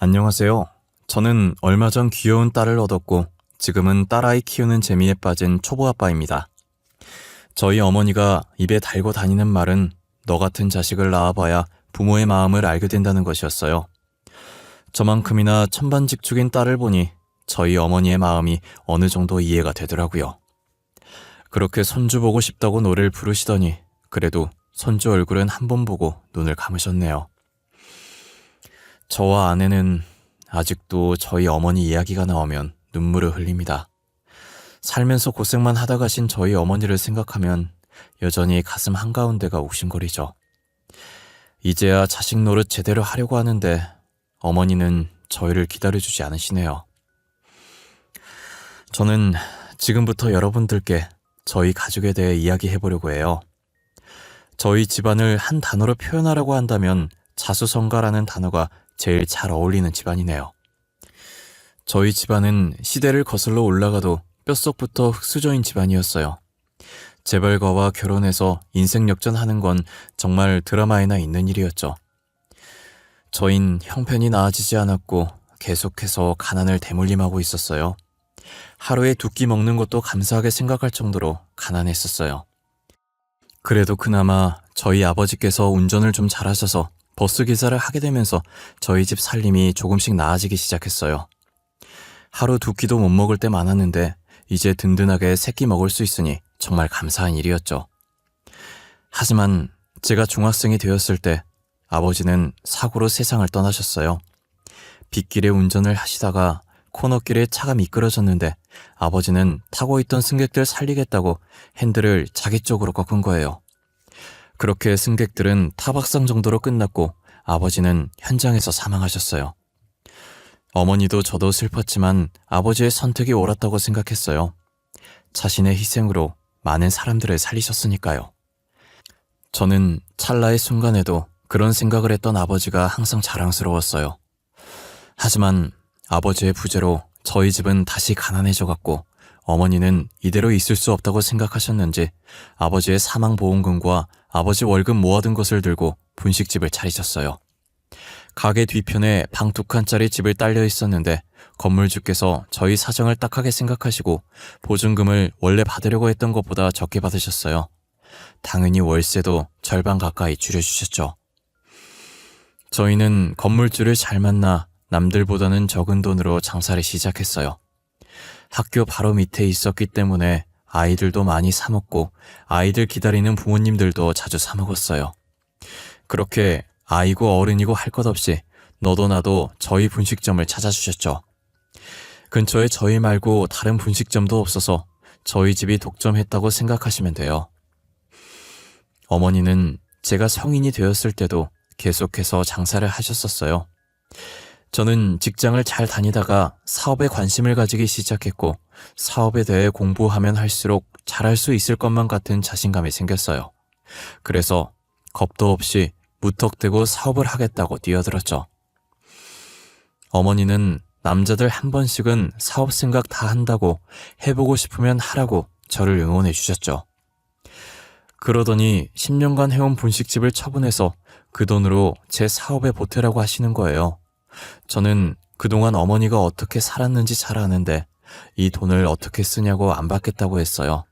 안녕하세요. 저는 얼마 전 귀여운 딸을 얻었고 지금은 딸아이 키우는 재미에 빠진 초보 아빠입니다. 저희 어머니가 입에 달고 다니는 말은 너 같은 자식을 낳아봐야 부모의 마음을 알게 된다는 것이었어요. 저만큼이나 천반직축인 딸을 보니 저희 어머니의 마음이 어느 정도 이해가 되더라고요. 그렇게 손주 보고 싶다고 노래를 부르시더니 그래도 손주 얼굴은 한 번 보고 눈을 감으셨네요. 저와 아내는 아직도 저희 어머니 이야기가 나오면 눈물을 흘립니다. 살면서 고생만 하다 가신 저희 어머니를 생각하면 여전히 가슴 한가운데가 욱신거리죠. 이제야 자식 노릇 제대로 하려고 하는데 어머니는 저희를 기다려주지 않으시네요. 저는 지금부터 여러분들께 저희 가족에 대해 이야기해보려고 해요. 저희 집안을 한 단어로 표현하라고 한다면 자수성가라는 단어가 제일 잘 어울리는 집안이네요. 저희 집안은 시대를 거슬러 올라가도 뼛속부터 흙수저인 집안이었어요. 재벌가와 결혼해서 인생 역전하는 건 정말 드라마에나 있는 일이었죠. 저흰 형편이 나아지지 않았고 계속해서 가난을 대물림하고 있었어요. 하루에 두 끼 먹는 것도 감사하게 생각할 정도로 가난했었어요. 그래도 그나마 저희 아버지께서 운전을 좀 잘하셔서 버스 기사를 하게 되면서 저희 집 살림이 조금씩 나아지기 시작했어요. 하루 두 끼도 못 먹을 때 많았는데 이제 든든하게 세 끼 먹을 수 있으니 정말 감사한 일이었죠. 하지만 제가 중학생이 되었을 때 아버지는 사고로 세상을 떠나셨어요. 빗길에 운전을 하시다가 코너길에 차가 미끄러졌는데 아버지는 타고 있던 승객들 살리겠다고 핸들을 자기 쪽으로 꺾은 거예요. 그렇게 승객들은 타박상 정도로 끝났고 아버지는 현장에서 사망하셨어요. 어머니도 저도 슬펐지만 아버지의 선택이 옳았다고 생각했어요. 자신의 희생으로 많은 사람들을 살리셨으니까요. 저는 찰나의 순간에도 그런 생각을 했던 아버지가 항상 자랑스러웠어요. 하지만 아버지의 부재로 저희 집은 다시 가난해져갔고 어머니는 이대로 있을 수 없다고 생각하셨는지 아버지의 사망보험금과 아버지 월급 모아둔 것을 들고 분식집을 차리셨어요. 가게 뒤편에 방 2칸짜리 집을 딸려 있었는데 건물주께서 저희 사정을 딱하게 생각하시고 보증금을 원래 받으려고 했던 것보다 적게 받으셨어요. 당연히 월세도 절반 가까이 줄여주셨죠. 저희는 건물주를 잘 만나 남들보다는 적은 돈으로 장사를 시작했어요. 학교 바로 밑에 있었기 때문에 아이들도 많이 사 먹고 아이들 기다리는 부모님들도 자주 사 먹었어요. 그렇게 아이고 어른이고 할 것 없이 너도 나도 저희 분식점을 찾아주셨죠. 근처에 저희 말고 다른 분식점도 없어서 저희 집이 독점했다고 생각하시면 돼요. 어머니는 제가 성인이 되었을 때도 계속해서 장사를 하셨었어요. 저는 직장을 잘 다니다가 사업에 관심을 가지기 시작했고 사업에 대해 공부하면 할수록 잘할 수 있을 것만 같은 자신감이 생겼어요. 그래서 겁도 없이 무턱대고 사업을 하겠다고 뛰어들었죠. 어머니는 남자들 한 번씩은 사업 생각 다 한다고 해보고 싶으면 하라고 저를 응원해 주셨죠. 그러더니 10년간 해온 분식집을 처분해서 그 돈으로 제 사업에 보태라고 하시는 거예요. 저는 그동안 어머니가 어떻게 살았는지 잘 아는데 이 돈을 어떻게 쓰냐고 안 받겠다고 했어요.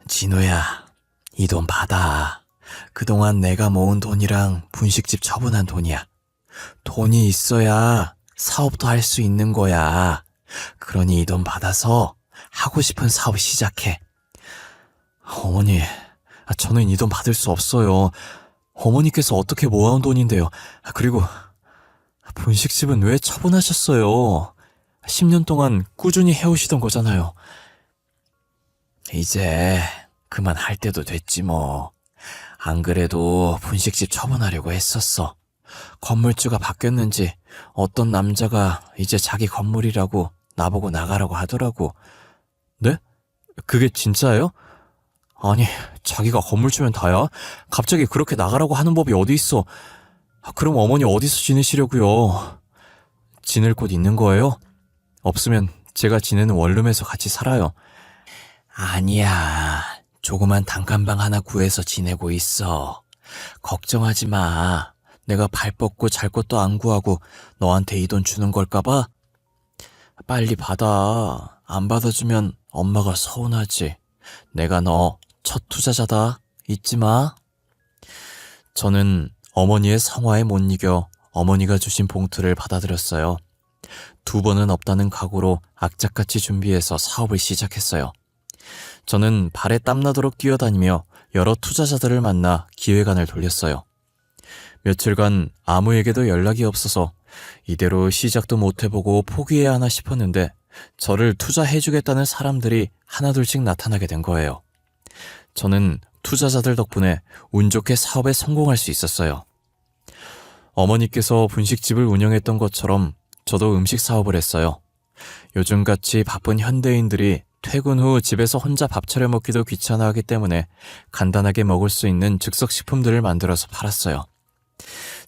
진우야, 이 돈 받아. 그동안 내가 모은 돈이랑 분식집 처분한 돈이야. 돈이 있어야 사업도 할 수 있는 거야. 그러니 이 돈 받아서 하고 싶은 사업 시작해. 어머니, 저는 이 돈 받을 수 없어요. 어머니께서 어떻게 모아온 돈인데요. 그리고 분식집은 왜 처분하셨어요? 10년 동안 꾸준히 해오시던 거잖아요. 이제 그만할 때도 됐지 뭐. 안 그래도 분식집 처분하려고 했었어. 건물주가 바뀌었는지 어떤 남자가 이제 자기 건물이라고 나보고 나가라고 하더라고. 네? 그게 진짜예요? 아니, 자기가 건물주면 다야? 갑자기 그렇게 나가라고 하는 법이 어디 있어? 그럼 어머니 어디서 지내시려고요? 지낼 곳 있는 거예요? 없으면 제가 지내는 원룸에서 같이 살아요. 아니야, 조그만 단칸방 하나 구해서 지내고 있어. 걱정하지 마. 내가 발 뻗고 잘 것도 안 구하고 너한테 이 돈 주는 걸까봐? 빨리 받아. 안 받아주면 엄마가 서운하지. 내가 너 첫 투자자다. 잊지 마. 저는 어머니의 성화에 못 이겨 어머니가 주신 봉투를 받아들였어요. 2번은 없다는 각오로 악착같이 준비해서 사업을 시작했어요. 저는 발에 땀나도록 뛰어다니며 여러 투자자들을 만나 기획안을 돌렸어요. 며칠간 아무에게도 연락이 없어서 이대로 시작도 못 해보고 포기해야 하나 싶었는데 저를 투자해주겠다는 사람들이 하나둘씩 나타나게 된 거예요. 저는 투자자들 덕분에 운 좋게 사업에 성공할 수 있었어요. 어머니께서 분식집을 운영했던 것처럼 저도 음식 사업을 했어요. 요즘같이 바쁜 현대인들이 퇴근 후 집에서 혼자 밥 차려 먹기도 귀찮아하기 때문에 간단하게 먹을 수 있는 즉석식품들을 만들어서 팔았어요.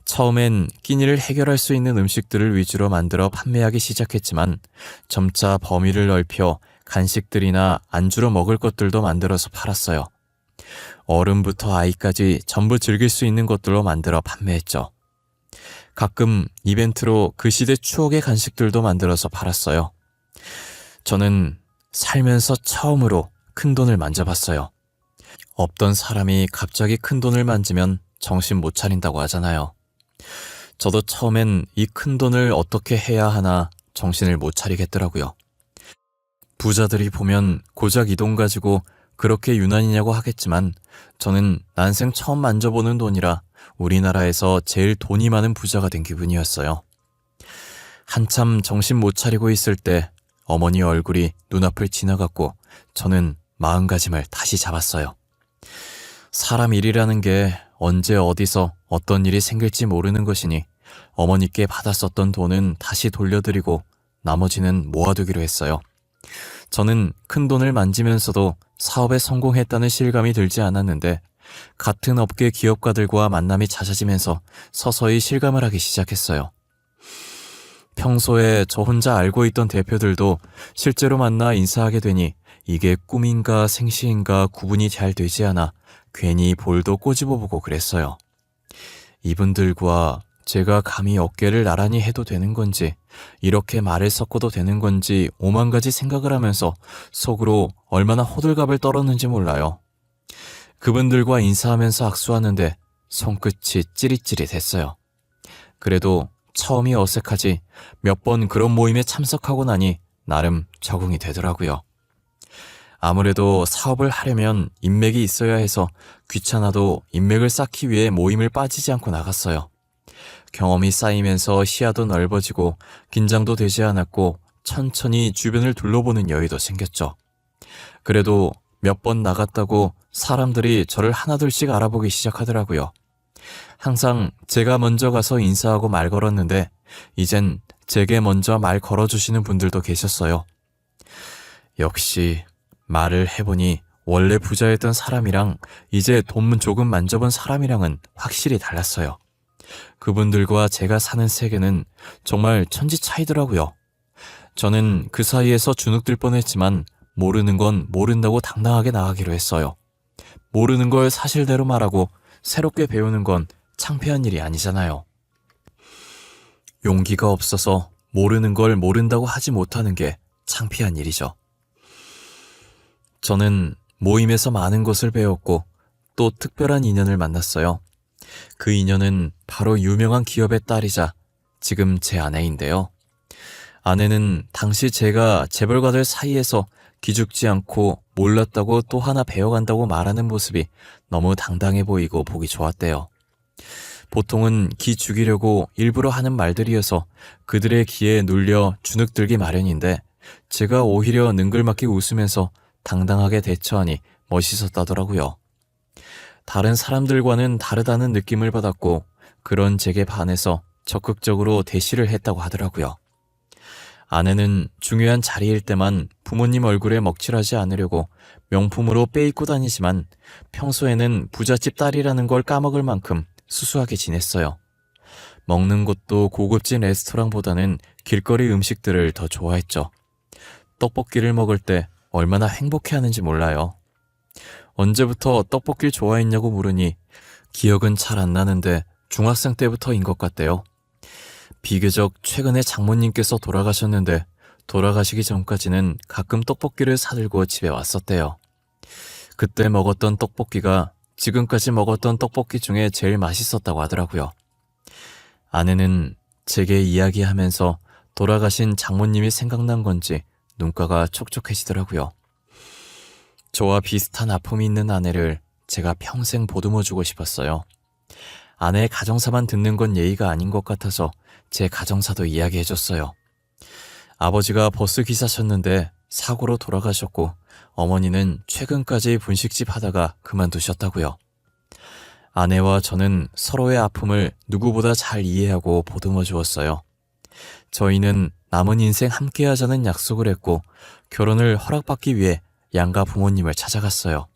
처음엔 끼니를 해결할 수 있는 음식들을 위주로 만들어 판매하기 시작했지만 점차 범위를 넓혀 간식들이나 안주로 먹을 것들도 만들어서 팔았어요. 어른부터 아이까지 전부 즐길 수 있는 것들로 만들어 판매했죠. 가끔 이벤트로 그 시대 추억의 간식들도 만들어서 팔았어요. 저는 살면서 처음으로 큰 돈을 만져봤어요. 없던 사람이 갑자기 큰 돈을 만지면 정신 못 차린다고 하잖아요. 저도 처음엔 이 큰 돈을 어떻게 해야 하나 정신을 못 차리겠더라고요. 부자들이 보면 고작 이 돈 가지고 그렇게 유난이냐고 하겠지만 저는 난생 처음 만져보는 돈이라 우리나라에서 제일 돈이 많은 부자가 된 기분이었어요. 한참 정신 못 차리고 있을 때 어머니 얼굴이 눈앞을 지나갔고 저는 마음가짐을 다시 잡았어요. 사람 일이라는 게 언제 어디서 어떤 일이 생길지 모르는 것이니 어머니께 받았었던 돈은 다시 돌려드리고 나머지는 모아두기로 했어요. 저는 큰 돈을 만지면서도 사업에 성공했다는 실감이 들지 않았는데 같은 업계 기업가들과 만남이 잦아지면서 서서히 실감을 하기 시작했어요. 평소에 저 혼자 알고 있던 대표들도 실제로 만나 인사하게 되니 이게 꿈인가 생시인가 구분이 잘 되지 않아 괜히 볼도 꼬집어보고 그랬어요. 이분들과 제가 감히 어깨를 나란히 해도 되는 건지 이렇게 말을 섞어도 되는 건지 오만 가지 생각을 하면서 속으로 얼마나 호들갑을 떨었는지 몰라요. 그분들과 인사하면서 악수하는데 손끝이 찌릿찌릿했어요. 그래도 처음이 어색하지 몇 번 그런 모임에 참석하고 나니 나름 적응이 되더라고요. 아무래도 사업을 하려면 인맥이 있어야 해서 귀찮아도 인맥을 쌓기 위해 모임을 빠지지 않고 나갔어요. 경험이 쌓이면서 시야도 넓어지고 긴장도 되지 않았고 천천히 주변을 둘러보는 여유도 생겼죠. 그래도 몇 번 나갔다고 사람들이 저를 하나둘씩 알아보기 시작하더라고요. 항상 제가 먼저 가서 인사하고 말 걸었는데 이젠 제게 먼저 말 걸어주시는 분들도 계셨어요. 역시 말을 해보니 원래 부자였던 사람이랑 이제 돈 조금 만져본 사람이랑은 확실히 달랐어요. 그분들과 제가 사는 세계는 정말 천지 차이더라고요. 저는 그 사이에서 주눅들 뻔했지만 모르는 건 모른다고 당당하게 나가기로 했어요. 모르는 걸 사실대로 말하고 새롭게 배우는 건 창피한 일이 아니잖아요. 용기가 없어서 모르는 걸 모른다고 하지 못하는 게 창피한 일이죠. 저는 모임에서 많은 것을 배웠고 또 특별한 인연을 만났어요. 그 인연은 바로 유명한 기업의 딸이자 지금 제 아내인데요. 아내는 당시 제가 재벌가들 사이에서 기죽지 않고 몰랐다고 또 하나 배워간다고 말하는 모습이 너무 당당해 보이고 보기 좋았대요. 보통은 기 죽이려고 일부러 하는 말들이어서 그들의 기에 눌려 주눅들기 마련인데 제가 오히려 능글맞게 웃으면서 당당하게 대처하니 멋있었다더라고요. 다른 사람들과는 다르다는 느낌을 받았고 그런 제게 반해서 적극적으로 대시를 했다고 하더라고요. 아내는 중요한 자리일 때만 부모님 얼굴에 먹칠하지 않으려고 명품으로 빼입고 다니지만 평소에는 부잣집 딸이라는 걸 까먹을 만큼 수수하게 지냈어요. 먹는 것도 고급진 레스토랑보다는 길거리 음식들을 더 좋아했죠. 떡볶이를 먹을 때 얼마나 행복해하는지 몰라요. 언제부터 떡볶이를 좋아했냐고 물으니 기억은 잘 안 나는데 중학생 때부터인 것 같대요. 비교적 최근에 장모님께서 돌아가셨는데 돌아가시기 전까지는 가끔 떡볶이를 사들고 집에 왔었대요. 그때 먹었던 떡볶이가 지금까지 먹었던 떡볶이 중에 제일 맛있었다고 하더라고요. 아내는 제게 이야기하면서 돌아가신 장모님이 생각난 건지 눈가가 촉촉해지더라고요. 저와 비슷한 아픔이 있는 아내를 제가 평생 보듬어주고 싶었어요. 아내의 가정사만 듣는 건 예의가 아닌 것 같아서 제 가정사도 이야기해줬어요. 아버지가 버스 기사셨는데 사고로 돌아가셨고 어머니는 최근까지 분식집 하다가 그만두셨다고요. 아내와 저는 서로의 아픔을 누구보다 잘 이해하고 보듬어 주었어요. 저희는 남은 인생 함께하자는 약속을 했고 결혼을 허락받기 위해 양가 부모님을 찾아갔어요.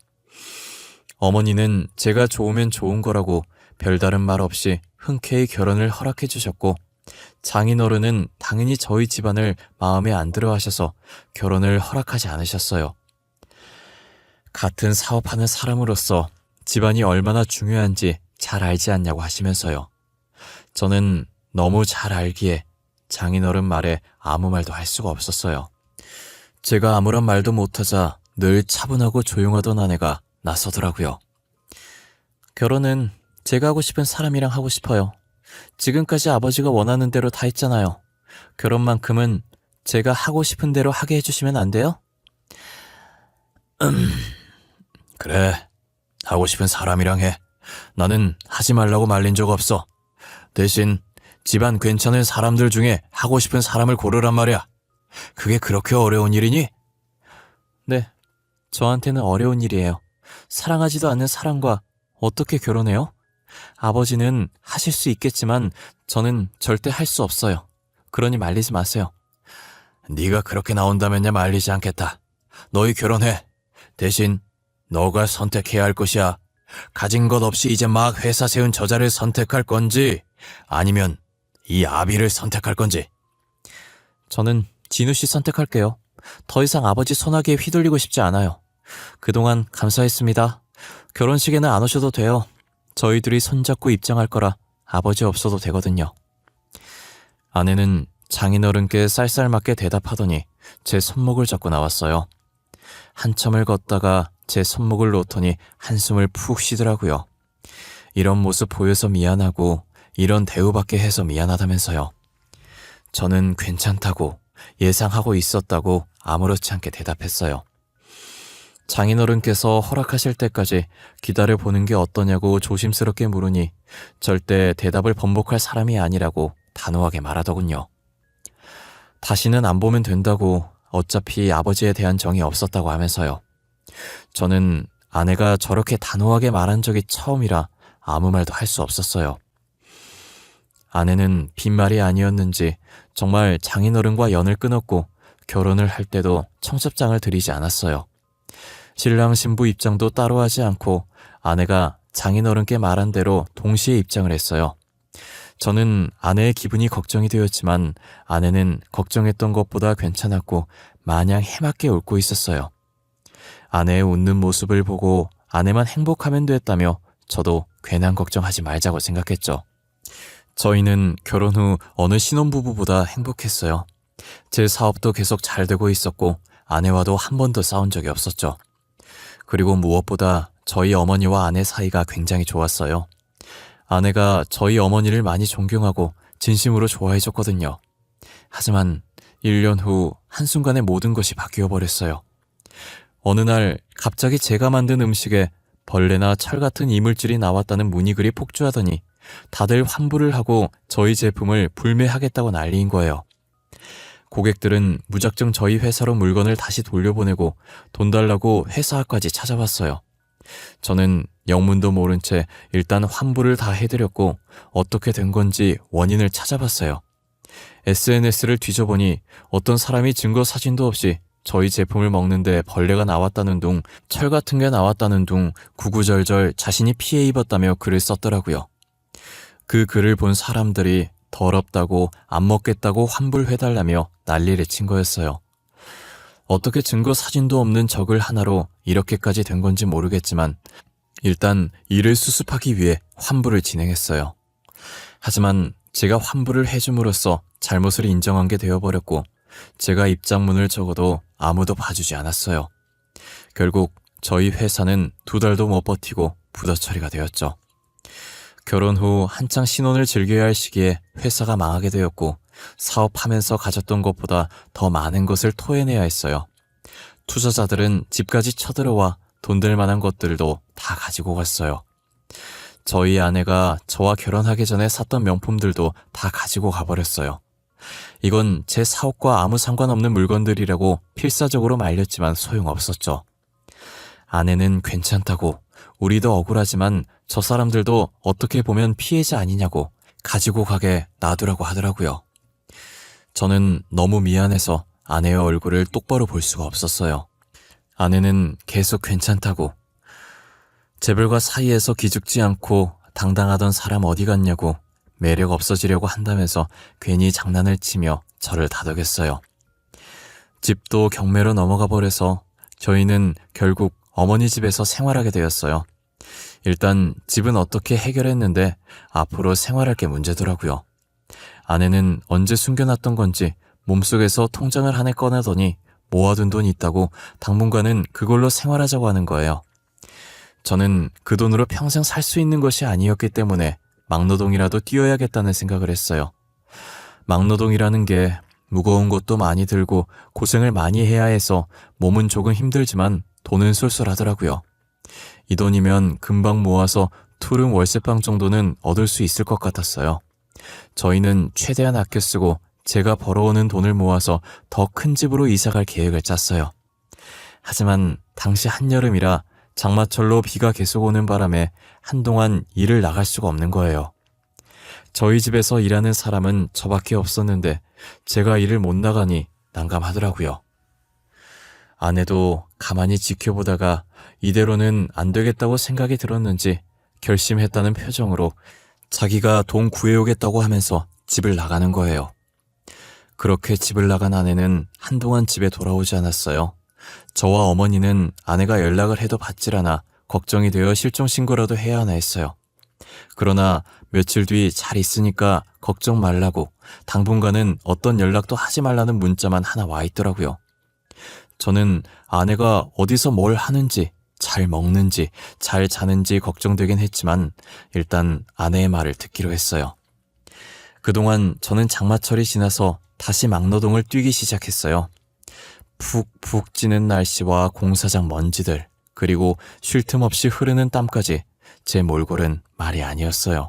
어머니는 제가 좋으면 좋은 거라고 별다른 말 없이 흔쾌히 결혼을 허락해 주셨고 장인어른은 당연히 저희 집안을 마음에 안 들어 하셔서 결혼을 허락하지 않으셨어요. 같은 사업하는 사람으로서 집안이 얼마나 중요한지 잘 알지 않냐고 하시면서요. 저는 너무 잘 알기에 장인어른 말에 아무 말도 할 수가 없었어요. 제가 아무런 말도 못하자 늘 차분하고 조용하던 아내가 나서더라고요. 결혼은 제가 하고 싶은 사람이랑 하고 싶어요. 지금까지 아버지가 원하는 대로 다 했잖아요. 결혼만큼은 제가 하고 싶은 대로 하게 해주시면 안 돼요? 그래, 하고 싶은 사람이랑 해. 나는 하지 말라고 말린 적 없어. 대신 집안 괜찮은 사람들 중에 하고 싶은 사람을 고르란 말이야. 그게 그렇게 어려운 일이니? 네, 저한테는 어려운 일이에요. 사랑하지도 않는 사람과 어떻게 결혼해요? 아버지는 하실 수 있겠지만 저는 절대 할 수 없어요. 그러니 말리지 마세요. 네가 그렇게 나온다면야 말리지 않겠다. 너희 결혼해. 대신 너가 선택해야 할 것이야. 가진 것 없이 이제 막 회사 세운 저자를 선택할 건지 아니면 이 아비를 선택할 건지. 저는 진우 씨 선택할게요. 더 이상 아버지 소나기에 휘둘리고 싶지 않아요. 그동안 감사했습니다. 결혼식에는 안 오셔도 돼요. 저희들이 손잡고 입장할 거라 아버지 없어도 되거든요. 아내는 장인어른께 쌀쌀맞게 대답하더니 제 손목을 잡고 나왔어요. 한참을 걷다가 제 손목을 놓더니 한숨을 푹 쉬더라고요. 이런 모습 보여서 미안하고 이런 대우받게 해서 미안하다면서요. 저는 괜찮다고 예상하고 있었다고 아무렇지 않게 대답했어요. 장인어른께서 허락하실 때까지 기다려보는 게 어떠냐고 조심스럽게 물으니 절대 대답을 번복할 사람이 아니라고 단호하게 말하더군요. 다시는 안 보면 된다고 어차피 아버지에 대한 정이 없었다고 하면서요. 저는 아내가 저렇게 단호하게 말한 적이 처음이라 아무 말도 할 수 없었어요. 아내는 빈말이 아니었는지 정말 장인어른과 연을 끊었고 결혼을 할 때도 청첩장을 드리지 않았어요. 신랑 신부 입장도 따로 하지 않고 아내가 장인어른께 말한 대로 동시에 입장을 했어요. 저는 아내의 기분이 걱정이 되었지만 아내는 걱정했던 것보다 괜찮았고 마냥 해맑게 웃고 있었어요. 아내의 웃는 모습을 보고 아내만 행복하면 됐다며 저도 괜한 걱정하지 말자고 생각했죠. 저희는 결혼 후 어느 신혼부부보다 행복했어요. 제 사업도 계속 잘 되고 있었고 아내와도 한 번도 싸운 적이 없었죠. 그리고 무엇보다 저희 어머니와 아내 사이가 굉장히 좋았어요. 아내가 저희 어머니를 많이 존경하고 진심으로 좋아해줬거든요. 하지만 1년 후 한순간에 모든 것이 바뀌어버렸어요. 어느 날 갑자기 제가 만든 음식에 벌레나 철 같은 이물질이 나왔다는 문의글이 폭주하더니 다들 환불을 하고 저희 제품을 불매하겠다고 난리인 거예요. 고객들은 무작정 저희 회사로 물건을 다시 돌려보내고 돈 달라고 회사까지 찾아왔어요. 저는 영문도 모른 채 일단 환불을 다 해드렸고 어떻게 된 건지 원인을 찾아봤어요. SNS를 뒤져보니 어떤 사람이 증거 사진도 없이 저희 제품을 먹는데 벌레가 나왔다는 둥, 철 같은 게 나왔다는 둥 구구절절 자신이 피해 입었다며 글을 썼더라고요. 그 글을 본 사람들이 더럽다고 안 먹겠다고 환불해달라며 난리를 친 거였어요. 어떻게 증거 사진도 없는 저 글 하나로 이렇게까지 된 건지 모르겠지만 일단 이를 수습하기 위해 환불을 진행했어요. 하지만 제가 환불을 해줌으로써 잘못을 인정한 게 되어버렸고 제가 입장문을 적어도 아무도 봐주지 않았어요. 결국 저희 회사는 2달도 못 버티고 부도 처리가 되었죠. 결혼 후 한창 신혼을 즐겨야 할 시기에 회사가 망하게 되었고 사업하면서 가졌던 것보다 더 많은 것을 토해내야 했어요. 투자자들은 집까지 쳐들어와 돈 될 만한 것들도 다 가지고 갔어요. 저희 아내가 저와 결혼하기 전에 샀던 명품들도 다 가지고 가버렸어요. 이건 제 사업과 아무 상관없는 물건들이라고 필사적으로 말렸지만 소용없었죠. 아내는 괜찮다고, 우리도 억울하지만 저 사람들도 어떻게 보면 피해자 아니냐고 가지고 가게 놔두라고 하더라고요. 저는 너무 미안해서 아내의 얼굴을 똑바로 볼 수가 없었어요. 아내는 계속 괜찮다고, 재벌과 사이에서 기죽지 않고 당당하던 사람 어디 갔냐고 매력 없어지려고 한다면서 괜히 장난을 치며 저를 다독였어요. 집도 경매로 넘어가 버려서 저희는 결국 어머니 집에서 생활하게 되었어요. 일단 집은 어떻게 해결했는데 앞으로 생활할 게 문제더라고요. 아내는 언제 숨겨놨던 건지 몸속에서 통장을 한 해 꺼내더니 모아둔 돈 있다고 당분간은 그걸로 생활하자고 하는 거예요. 저는 그 돈으로 평생 살 수 있는 것이 아니었기 때문에 막노동이라도 뛰어야겠다는 생각을 했어요. 막노동이라는 게 무거운 것도 많이 들고 고생을 많이 해야 해서 몸은 조금 힘들지만 돈은 쏠쏠하더라고요. 이 돈이면 금방 모아서 투룸 월세방 정도는 얻을 수 있을 것 같았어요. 저희는 최대한 아껴 쓰고 제가 벌어오는 돈을 모아서 더 큰 집으로 이사갈 계획을 짰어요. 하지만 당시 한여름이라 장마철로 비가 계속 오는 바람에 한동안 일을 나갈 수가 없는 거예요. 저희 집에서 일하는 사람은 저밖에 없었는데 제가 일을 못 나가니 난감하더라고요. 아내도 가만히 지켜보다가 이대로는 안 되겠다고 생각이 들었는지 결심했다는 표정으로 자기가 돈 구해오겠다고 하면서 집을 나가는 거예요. 그렇게 집을 나간 아내는 한동안 집에 돌아오지 않았어요. 저와 어머니는 아내가 연락을 해도 받질 않아 걱정이 되어 실종신고라도 해야 하나 했어요. 그러나 며칠 뒤 잘 있으니까 걱정 말라고 당분간은 어떤 연락도 하지 말라는 문자만 하나 와 있더라고요. 저는 아내가 어디서 뭘 하는지, 잘 먹는지, 잘 자는지 걱정되긴 했지만 일단 아내의 말을 듣기로 했어요. 그동안 저는 장마철이 지나서 다시 막노동을 뛰기 시작했어요. 푹푹 찌는 날씨와 공사장 먼지들, 그리고 쉴 틈 없이 흐르는 땀까지 제 몰골은 말이 아니었어요.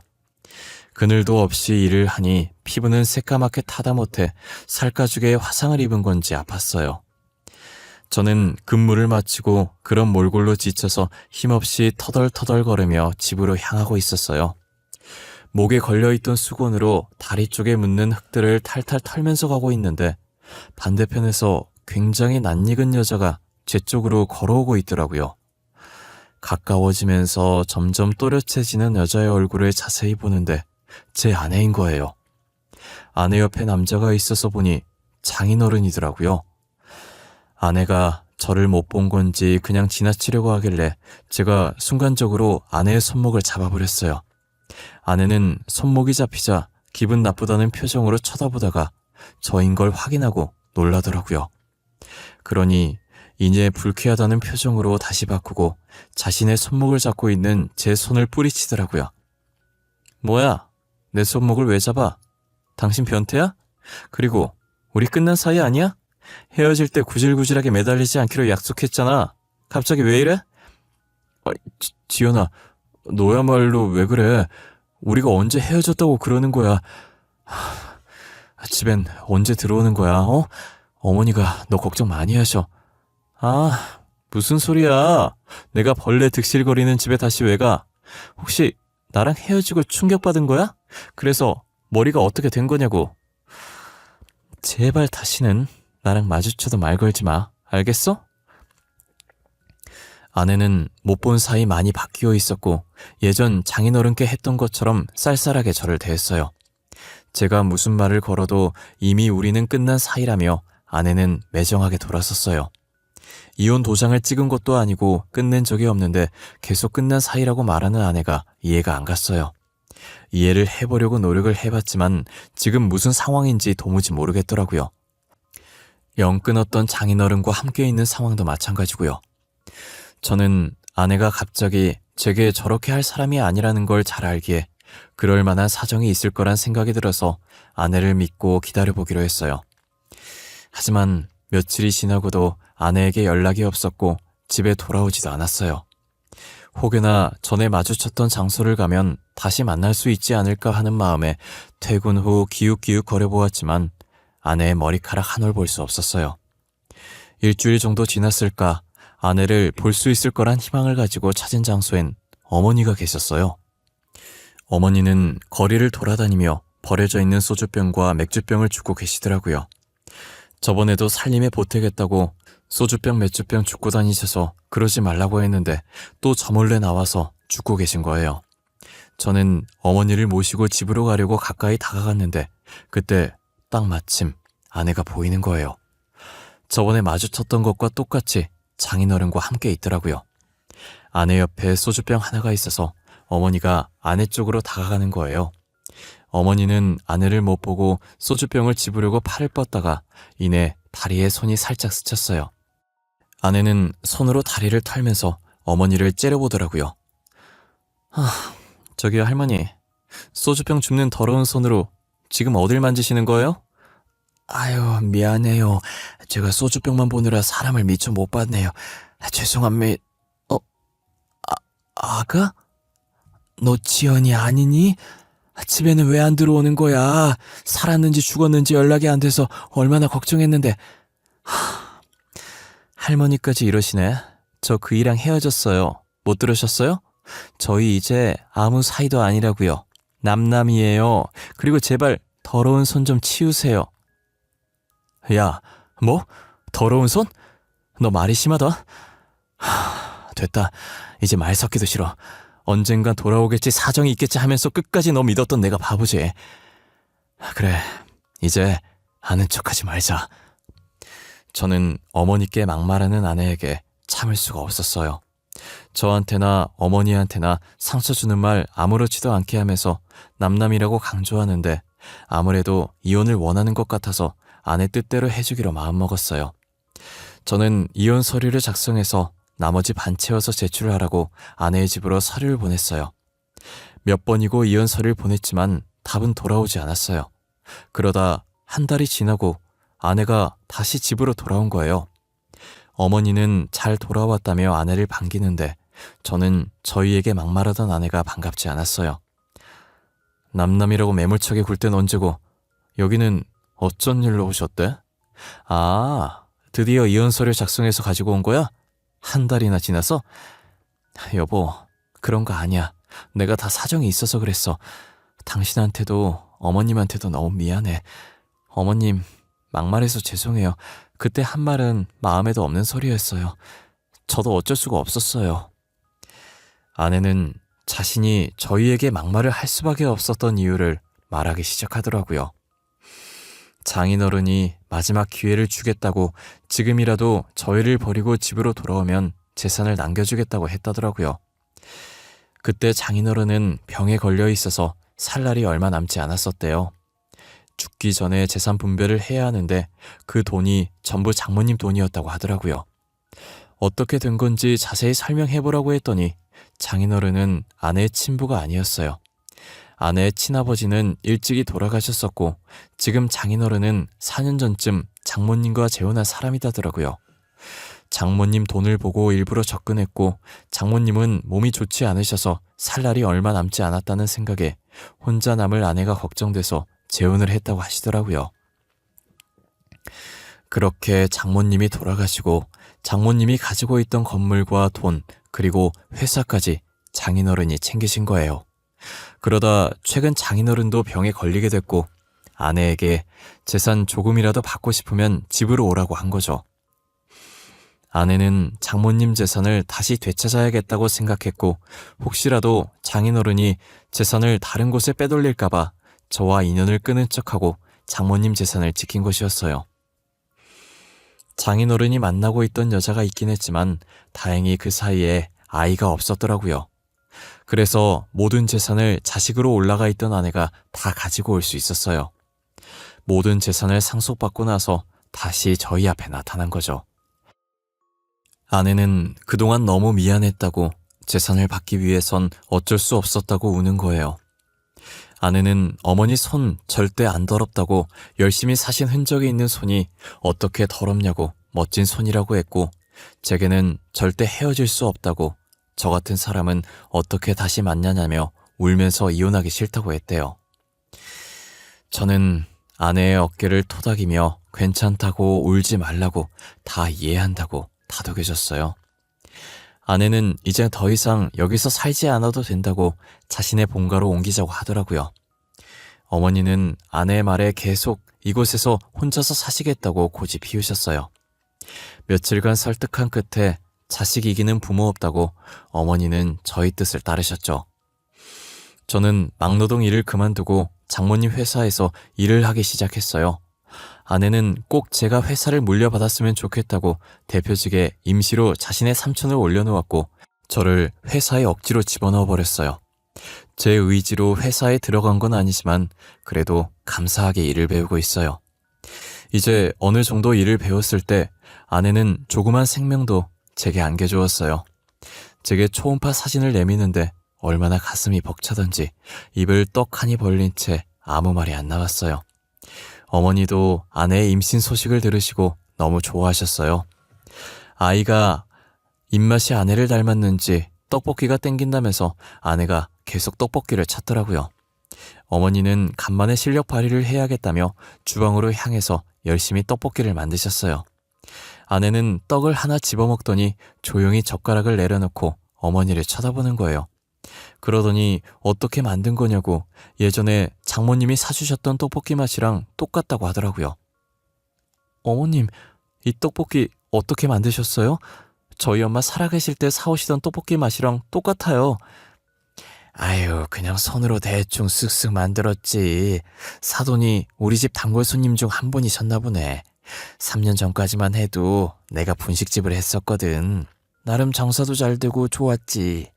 그늘도 없이 일을 하니 피부는 새까맣게 타다 못해 살가죽에 화상을 입은 건지 아팠어요. 저는 근무를 마치고 그런 몰골로 지쳐서 힘없이 터덜터덜거리며 집으로 향하고 있었어요. 목에 걸려있던 수건으로 다리 쪽에 묻는 흙들을 탈탈 털면서 가고 있는데 반대편에서 굉장히 낯익은 여자가 제 쪽으로 걸어오고 있더라고요. 가까워지면서 점점 또렷해지는 여자의 얼굴을 자세히 보는데 제 아내인 거예요. 아내 옆에 남자가 있어서 보니 장인어른이더라고요. 아내가 저를 못 본 건지 그냥 지나치려고 하길래 제가 순간적으로 아내의 손목을 잡아버렸어요. 아내는 손목이 잡히자 기분 나쁘다는 표정으로 쳐다보다가 저인 걸 확인하고 놀라더라고요. 그러니 이내 불쾌하다는 표정으로 다시 바꾸고 자신의 손목을 잡고 있는 제 손을 뿌리치더라고요. 뭐야? 내 손목을 왜 잡아? 당신 변태야? 그리고 우리 끝난 사이 아니야? 헤어질 때 구질구질하게 매달리지 않기로 약속했잖아. 갑자기 왜 이래? 지연아, 너야말로 왜 그래? 우리가 언제 헤어졌다고 그러는 거야? 집엔 언제 들어오는 거야? 어머니가 너 걱정 많이 하셔. 아, 무슨 소리야? 내가 벌레 득실거리는 집에 다시 왜 가? 혹시 나랑 헤어지고 충격받은 거야? 그래서 머리가 어떻게 된 거냐고. 제발 다시는 나랑 마주쳐도 말 걸지 마. 알겠어? 아내는 못 본 사이 많이 바뀌어 있었고 예전 장인어른께 했던 것처럼 쌀쌀하게 저를 대했어요. 제가 무슨 말을 걸어도 이미 우리는 끝난 사이라며 아내는 매정하게 돌아섰어요. 이혼 도장을 찍은 것도 아니고 끝낸 적이 없는데 계속 끝난 사이라고 말하는 아내가 이해가 안 갔어요. 이해를 해보려고 노력을 해봤지만 지금 무슨 상황인지 도무지 모르겠더라고요. 영 끊었던 장인어른과 함께 있는 상황도 마찬가지고요. 저는 아내가 갑자기 제게 저렇게 할 사람이 아니라는 걸 잘 알기에 그럴 만한 사정이 있을 거란 생각이 들어서 아내를 믿고 기다려보기로 했어요. 하지만 며칠이 지나고도 아내에게 연락이 없었고 집에 돌아오지도 않았어요. 혹여나 전에 마주쳤던 장소를 가면 다시 만날 수 있지 않을까 하는 마음에 퇴근 후 기웃기웃 거려보았지만 아내의 머리카락 한 올 볼 수 없었어요. 일주일 정도 지났을까 아내를 볼 수 있을 거란 희망을 가지고 찾은 장소엔 어머니가 계셨어요. 어머니는 거리를 돌아다니며 버려져 있는 소주병과 맥주병을 줍고 계시더라고요. 저번에도 살림에 보태겠다고 소주병, 맥주병 줍고 다니셔서 그러지 말라고 했는데 또 저 몰래 나와서 줍고 계신 거예요. 저는 어머니를 모시고 집으로 가려고 가까이 다가갔는데 그때 딱 마침 아내가 보이는 거예요. 저번에 마주쳤던 것과 똑같이 장인어른과 함께 있더라고요. 아내 옆에 소주병 하나가 있어서 어머니가 아내 쪽으로 다가가는 거예요. 어머니는 아내를 못 보고 소주병을 집으려고 팔을 뻗다가 이내 다리에 손이 살짝 스쳤어요. 아내는 손으로 다리를 털면서 어머니를 째려보더라고요. 저기요 할머니, 소주병 줍는 더러운 손으로 지금 어딜 만지시는 거예요? 아유, 미안해요. 제가 소주병만 보느라 사람을 미처 못 봤네요. 죄송합니다. 아가? 너 지연이 아니니? 집에는 왜 안 들어오는 거야? 살았는지 죽었는지 연락이 안 돼서 얼마나 걱정했는데. 할머니까지 이러시네. 저 그이랑 헤어졌어요. 못 들으셨어요? 저희 이제 아무 사이도 아니라고요. 남남이에요. 그리고 제발 더러운 손 좀 치우세요. 야, 뭐? 더러운 손? 너 말이 심하다. 됐다. 이제 말 섞기도 싫어. 언젠간 돌아오겠지, 사정이 있겠지 하면서 끝까지 너 믿었던 내가 바보지. 그래, 이제 아는 척하지 말자. 저는 어머니께 막말하는 아내에게 참을 수가 없었어요. 저한테나 어머니한테나 상처 주는 말 아무렇지도 않게 하면서 남남이라고 강조하는데 아무래도 이혼을 원하는 것 같아서 아내 뜻대로 해주기로 마음먹었어요. 저는 이혼 서류를 작성해서 나머지 반 채워서 제출하라고 아내의 집으로 서류를 보냈어요. 몇 번이고 이혼 서류를 보냈지만 답은 돌아오지 않았어요. 그러다 한 달이 지나고 아내가 다시 집으로 돌아온 거예요. 어머니는 잘 돌아왔다며 아내를 반기는데 저는 저희에게 막말하던 아내가 반갑지 않았어요. 남남이라고 매몰차게 굴 땐 언제고 여기는 어쩐 일로 오셨대? 아, 드디어 이혼 서류 작성해서 가지고 온 거야? 한 달이나 지나서? 여보, 그런 거 아니야. 내가 다 사정이 있어서 그랬어. 당신한테도 어머님한테도 너무 미안해. 어머님, 막말해서 죄송해요. 그때 한 말은 마음에도 없는 소리였어요. 저도 어쩔 수가 없었어요. 아내는 자신이 저희에게 막말을 할 수밖에 없었던 이유를 말하기 시작하더라고요. 장인어른이 마지막 기회를 주겠다고 지금이라도 저희를 버리고 집으로 돌아오면 재산을 남겨주겠다고 했다더라고요. 그때 장인어른은 병에 걸려 있어서 살 날이 얼마 남지 않았었대요. 죽기 전에 재산 분배를 해야 하는데 그 돈이 전부 장모님 돈이었다고 하더라고요. 어떻게 된 건지 자세히 설명해보라고 했더니 장인어른은 아내의 친부가 아니었어요. 아내의 친아버지는 일찍이 돌아가셨었고 지금 장인어른은 4년 전쯤 장모님과 재혼한 사람이다더라고요. 장모님 돈을 보고 일부러 접근했고 장모님은 몸이 좋지 않으셔서 살 날이 얼마 남지 않았다는 생각에 혼자 남을 아내가 걱정돼서 재혼을 했다고 하시더라고요. 그렇게 장모님이 돌아가시고 장모님이 가지고 있던 건물과 돈 그리고 회사까지 장인어른이 챙기신 거예요. 그러다 최근 장인어른도 병에 걸리게 됐고 아내에게 재산 조금이라도 받고 싶으면 집으로 오라고 한 거죠. 아내는 장모님 재산을 다시 되찾아야겠다고 생각했고 혹시라도 장인어른이 재산을 다른 곳에 빼돌릴까봐 저와 인연을 끊은 척하고 장모님 재산을 지킨 것이었어요. 장인어른이 만나고 있던 여자가 있긴 했지만 다행히 그 사이에 아이가 없었더라고요. 그래서 모든 재산을 자식으로 올라가 있던 아내가 다 가지고 올 수 있었어요. 모든 재산을 상속받고 나서 다시 저희 앞에 나타난 거죠. 아내는 그동안 너무 미안했다고 재산을 받기 위해선 어쩔 수 없었다고 우는 거예요. 아내는 어머니 손 절대 안 더럽다고 열심히 사신 흔적이 있는 손이 어떻게 더럽냐고 멋진 손이라고 했고, 제게는 절대 헤어질 수 없다고, 저 같은 사람은 어떻게 다시 만나냐며 울면서 이혼하기 싫다고 했대요. 저는 아내의 어깨를 토닥이며 괜찮다고 울지 말라고 다 이해한다고 다독여줬어요. 아내는 이제 더 이상 여기서 살지 않아도 된다고 자신의 본가로 옮기자고 하더라고요. 어머니는 아내의 말에 계속 이곳에서 혼자서 사시겠다고 고집 피우셨어요. 며칠간 설득한 끝에 자식 이기는 부모 없다고 어머니는 저희 뜻을 따르셨죠. 저는 막노동 일을 그만두고 장모님 회사에서 일을 하기 시작했어요. 아내는 꼭 제가 회사를 물려받았으면 좋겠다고 대표직에 임시로 자신의 삼촌을 올려놓았고, 저를 회사에 억지로 집어넣어 버렸어요. 제 의지로 회사에 들어간 건 아니지만 그래도 감사하게 일을 배우고 있어요. 이제 어느 정도 일을 배웠을 때 아내는 조그만 생명도 제게 안겨주었어요. 제게 초음파 사진을 내미는데 얼마나 가슴이 벅차던지 입을 떡하니 벌린 채 아무 말이 안 나왔어요. 어머니도 아내의 임신 소식을 들으시고 너무 좋아하셨어요. 아이가 입맛이 아내를 닮았는지 떡볶이가 땡긴다면서 아내가 계속 떡볶이를 찾더라고요. 어머니는 간만에 실력 발휘를 해야겠다며 주방으로 향해서 열심히 떡볶이를 만드셨어요. 아내는 떡을 하나 집어먹더니 조용히 젓가락을 내려놓고 어머니를 쳐다보는 거예요. 그러더니 어떻게 만든 거냐고 예전에 장모님이 사주셨던 떡볶이 맛이랑 똑같다고 하더라고요. 어머님, 이 떡볶이 어떻게 만드셨어요? 저희 엄마 살아계실 때 사오시던 떡볶이 맛이랑 똑같아요. 아유, 그냥 손으로 대충 쓱쓱 만들었지. 사돈이 우리 집 단골 손님 중 한 분이셨나 보네. 3년 전까지만 해도 내가 분식집을 했었거든. 나름 장사도 잘 되고 좋았지.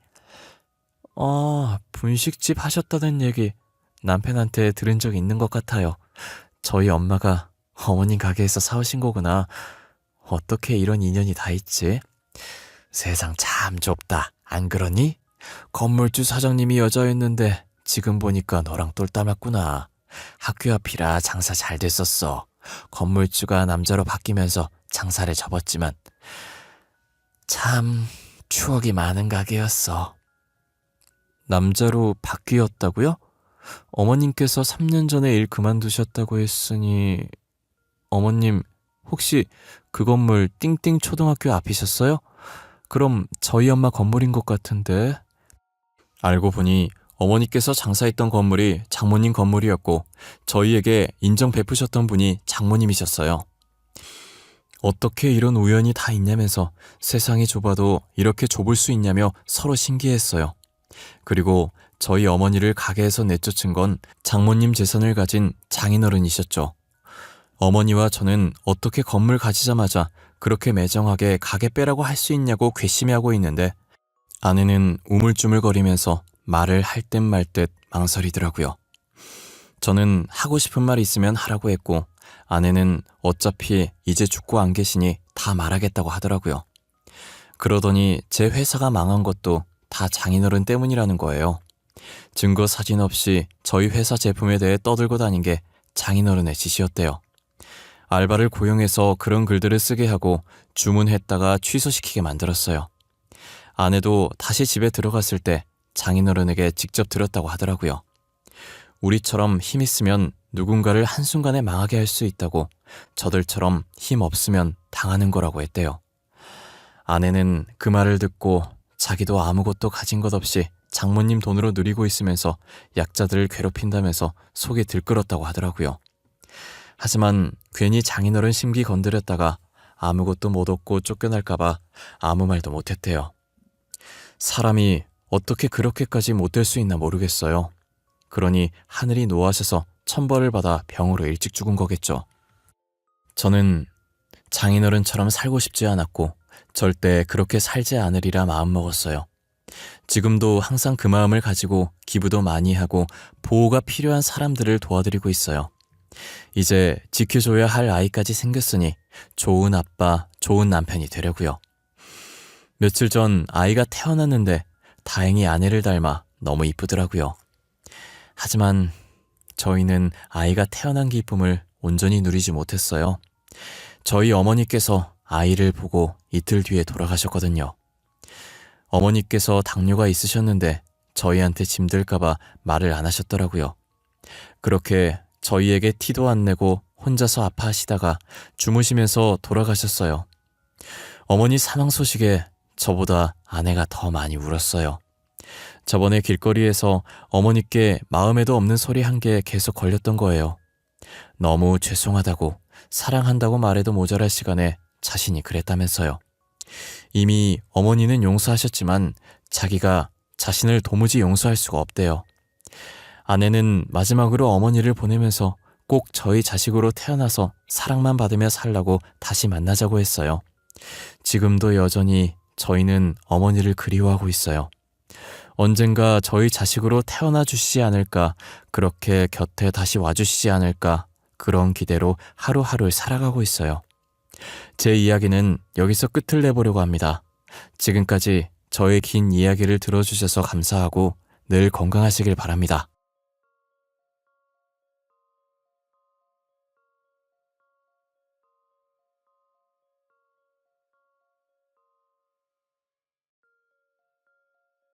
분식집 하셨다는 얘기 남편한테 들은 적 있는 것 같아요. 저희 엄마가 어머님 가게에서 사오신 거구나. 어떻게 이런 인연이 다 있지? 세상 참 좁다, 안 그러니? 건물주 사장님이 여자였는데 지금 보니까 너랑 똘 닮았구나. 학교 앞이라 장사 잘 됐었어. 건물주가 남자로 바뀌면서 장사를 접었지만 참 추억이 많은 가게였어. 남자로 바뀌었다고요? 어머님께서 3년 전에 일 그만두셨다고 했으니 어머님 혹시 그 건물 띵띵 초등학교 앞이셨어요? 그럼 저희 엄마 건물인 것 같은데. 알고 보니 어머니께서 장사했던 건물이 장모님 건물이었고 저희에게 인정 베푸셨던 분이 장모님이셨어요. 어떻게 이런 우연이 다 있냐면서 세상이 좁아도 이렇게 좁을 수 있냐며 서로 신기했어요. 그리고 저희 어머니를 가게에서 내쫓은 건 장모님 재산을 가진 장인어른이셨죠. 어머니와 저는 어떻게 건물 가지자마자 그렇게 매정하게 가게 빼라고 할 수 있냐고 괘씸해하고 있는데 아내는 우물쭈물거리면서 말을 할 듯 말 듯 망설이더라고요. 저는 하고 싶은 말 있으면 하라고 했고 아내는 어차피 이제 죽고 안 계시니 다 말하겠다고 하더라고요. 그러더니 제 회사가 망한 것도 다 장인어른 때문이라는 거예요. 증거 사진 없이 저희 회사 제품에 대해 떠들고 다닌 게 장인어른의 짓이었대요. 알바를 고용해서 그런 글들을 쓰게 하고 주문했다가 취소시키게 만들었어요. 아내도 다시 집에 들어갔을 때 장인어른에게 직접 들었다고 하더라고요. 우리처럼 힘 있으면 누군가를 한순간에 망하게 할 수 있다고 저들처럼 힘 없으면 당하는 거라고 했대요. 아내는 그 말을 듣고 자기도 아무것도 가진 것 없이 장모님 돈으로 누리고 있으면서 약자들을 괴롭힌다면서 속이 들끓었다고 하더라고요. 하지만 괜히 장인어른 심기 건드렸다가 아무것도 못 얻고 쫓겨날까봐 아무 말도 못했대요. 사람이 어떻게 그렇게까지 못될 수 있나 모르겠어요. 그러니 하늘이 노하셔서 천벌을 받아 병으로 일찍 죽은 거겠죠. 저는 장인어른처럼 살고 싶지 않았고 절대 그렇게 살지 않으리라 마음먹었어요. 지금도 항상 그 마음을 가지고 기부도 많이 하고 보호가 필요한 사람들을 도와드리고 있어요. 이제 지켜줘야 할 아이까지 생겼으니 좋은 아빠, 좋은 남편이 되려고요. 며칠 전 아이가 태어났는데 다행히 아내를 닮아 너무 이쁘더라고요. 하지만 저희는 아이가 태어난 기쁨을 온전히 누리지 못했어요. 저희 어머니께서 아이를 보고 이틀 뒤에 돌아가셨거든요. 어머니께서 당뇨가 있으셨는데 저희한테 짐들까봐 말을 안 하셨더라고요. 그렇게 저희에게 티도 안 내고 혼자서 아파하시다가 주무시면서 돌아가셨어요. 어머니 사망 소식에 저보다 아내가 더 많이 울었어요. 저번에 길거리에서 어머니께 마음에도 없는 소리 한 개 계속 걸렸던 거예요. 너무 죄송하다고, 사랑한다고 말해도 모자랄 시간에 자신이 그랬다면서요. 이미 어머니는 용서하셨지만 자기가 자신을 도무지 용서할 수가 없대요. 아내는 마지막으로 어머니를 보내면서 꼭 저희 자식으로 태어나서 사랑만 받으며 살라고 다시 만나자고 했어요. 지금도 여전히 저희는 어머니를 그리워하고 있어요. 언젠가 저희 자식으로 태어나 주시지 않을까, 그렇게 곁에 다시 와주시지 않을까, 그런 기대로 하루하루 살아가고 있어요. 제 이야기는 여기서 끝을 내보려고 합니다. 지금까지 저의 긴 이야기를 들어주셔서 감사하고 늘 건강하시길 바랍니다.